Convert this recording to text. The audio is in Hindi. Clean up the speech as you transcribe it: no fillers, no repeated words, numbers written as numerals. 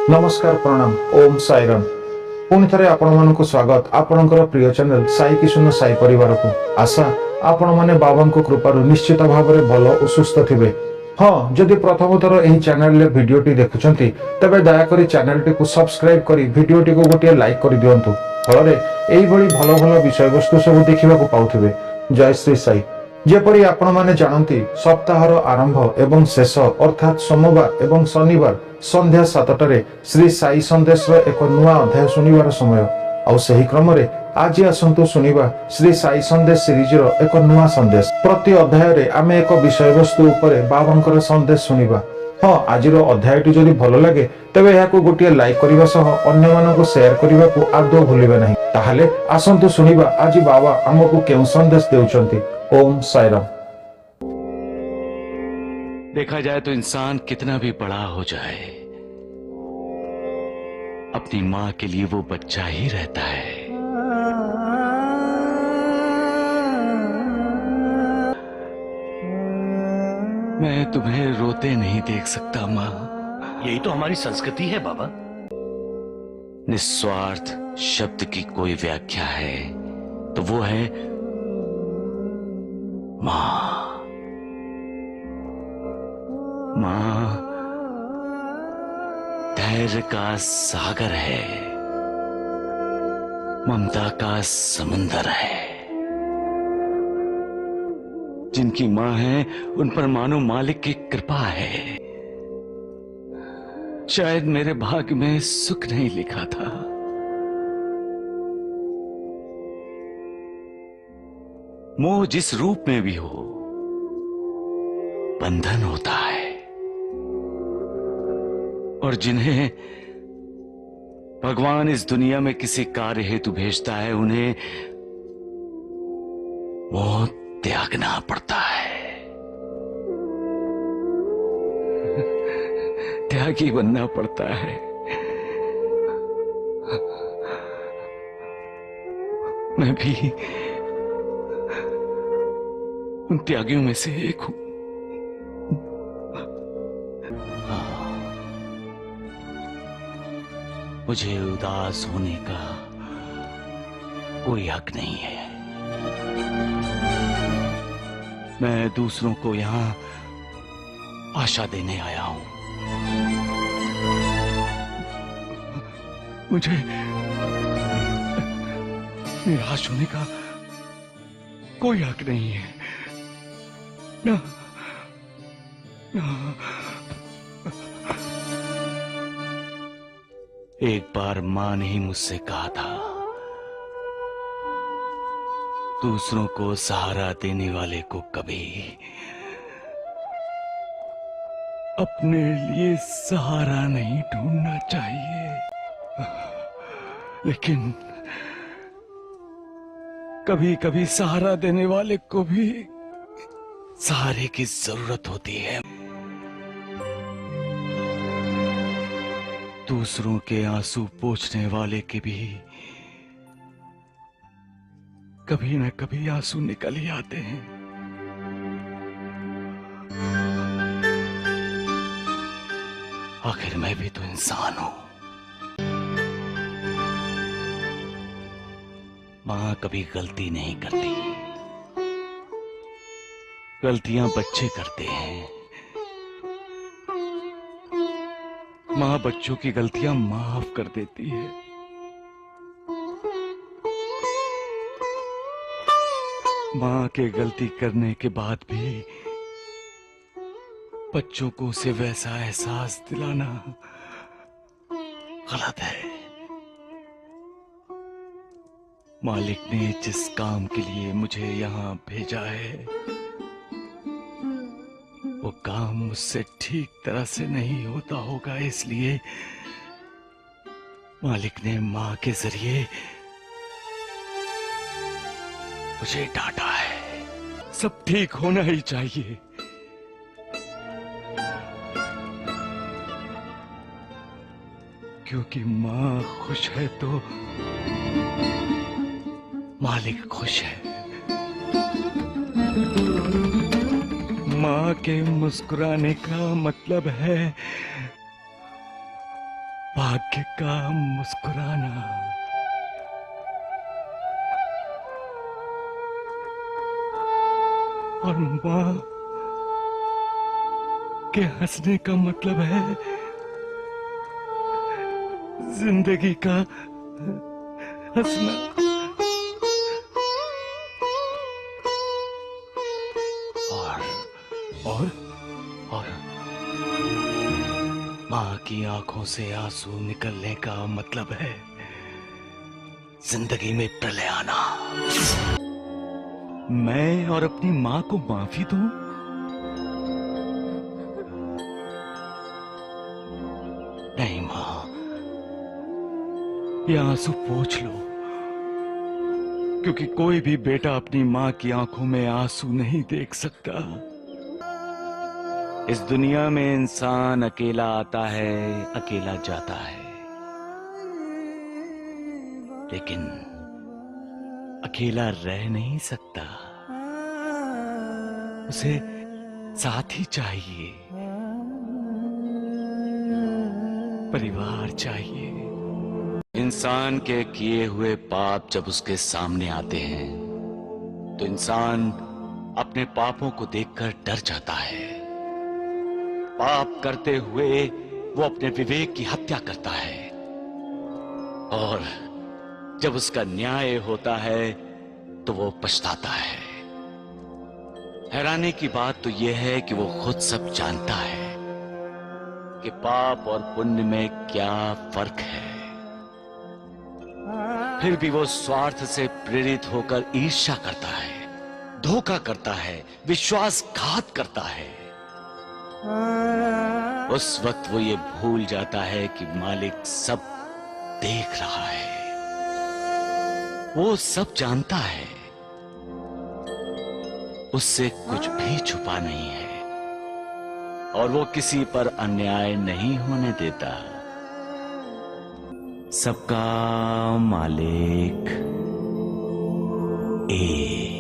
नमस्कार प्रणाम ओम साईराम। पुणी थे आपण स्वागत आपणकर प्रिय चैनल साई किशुन साई परिवार को। आशा आपण माने बाबा को कृपारु निश्चित भाव में भल और सुस्थ थे। हाँ, जदि प्रथम थर यह चैनल भिडियोटी देखुंत तेज दयाकोरी चैनल टी सब्सक्राइब करी भिडियोटी को गोटे लाइक कर दिंतु। फल भल भल विषय वस्तु सब देखा पाउथिबे। जय श्री साई। जेपरी आपण माने जानती सप्ताहर आरंभ एवं शेष अर्थात सोमवार एवं शनिवार संध्या 7टारे श्री साई संदेश एक नुआ अध्याय सुनिबार समय आउ सही क्रम रे आज आसंतु सुनिबा श्री साई संदेश सीरीज रो एक नुआ संदेश। प्रति अध्याय रे आमे एक विषय वस्तु उपरे बाबांकर संदेश सुनिबा। हाँ, आज अध्यायटी जदि भल लगे तेबे याकू गोटे लाइक करबा सह अन्य मानकु शेयर करबा को आदौ भूलिबे नहीं। ताहाले आसंतु सुनिबा आज बाबा हमकु केउ संदेश देउचंती। ओम साईराम। देखा जाए तो इंसान कितना भी बड़ा हो जाए अपनी मां के लिए वो बच्चा ही रहता है। मैं तुम्हें रोते नहीं देख सकता मां। यही तो हमारी संस्कृति है बाबा। निस्वार्थ शब्द की कोई व्याख्या है तो वो है मां। मां धैर्य का सागर है, ममता का समंदर है। जिनकी मां है उन पर मानो मालिक की कृपा है। शायद मेरे भाग्य में सुख नहीं लिखा था। मोह जिस रूप में भी हो बंधन होता है, और जिन्हें भगवान इस दुनिया में किसी कार्य हेतु भेजता है उन्हें मोह त्यागना पड़ता है। त्यागी बनना पड़ता है। मैं भी उन त्यागियों में से एक हूं। मुझे उदास होने का कोई हक नहीं है। मैं दूसरों को यहां आशा देने आया हूं। मुझे निराश होने का कोई हक नहीं है। ना, ना। एक बार मां ने ही मुझसे कहा था, दूसरों को सहारा देने वाले को कभी अपने लिए सहारा नहीं ढूंढना चाहिए। लेकिन कभी कभी सहारा देने वाले को भी सहारे की जरूरत होती है। दूसरों के आंसू पोंछने वाले के भी कभी न कभी आंसू निकल ही आते हैं। आखिर मैं भी तो इंसान हूं। मां कभी गलती नहीं करती। गलतियां बच्चे करते हैं। मां बच्चों की गलतियां माफ कर देती है। मां के गलती करने के बाद भी बच्चों को उसे वैसा एहसास दिलाना गलत है। मालिक ने जिस काम के लिए मुझे यहां भेजा है वो काम मुझसे ठीक तरह से नहीं होता होगा, इसलिए मालिक ने मां के जरिए मुझे डांटा है। सब ठीक होना ही चाहिए। क्योंकि मां खुश है तो मालिक खुश है। मां के मुस्कुराने का मतलब है भाग्य का मुस्कुराना। और मां के हंसने का मतलब है जिंदगी का हंसना। और और मां की आंखों से आंसू निकलने का मतलब है जिंदगी में प्रलय आना। मैं और अपनी मां को माफी दूं? नहीं मां, ये आंसू पोंछ लो, क्योंकि कोई भी बेटा अपनी मां की आंखों में आंसू नहीं देख सकता। इस दुनिया में इंसान अकेला आता है, अकेला जाता है, लेकिन अकेला रह नहीं सकता। उसे साथी चाहिए, परिवार चाहिए। इंसान के किए हुए पाप जब उसके सामने आते हैं तो इंसान अपने पापों को देखकर डर जाता है। पाप करते हुए वो अपने विवेक की हत्या करता है, और जब उसका न्याय होता है तो वो पछताता है। हैरानी की बात तो यह है कि वो खुद सब जानता है कि पाप और पुण्य में क्या फर्क है, फिर भी वो स्वार्थ से प्रेरित होकर ईर्ष्या करता है, धोखा करता है, विश्वासघात करता है। उस वक्त वो ये भूल जाता है कि मालिक सब देख रहा है, वो सब जानता है, उससे कुछ भी छुपा नहीं है, और वो किसी पर अन्याय नहीं होने देता। सबका मालिक एक।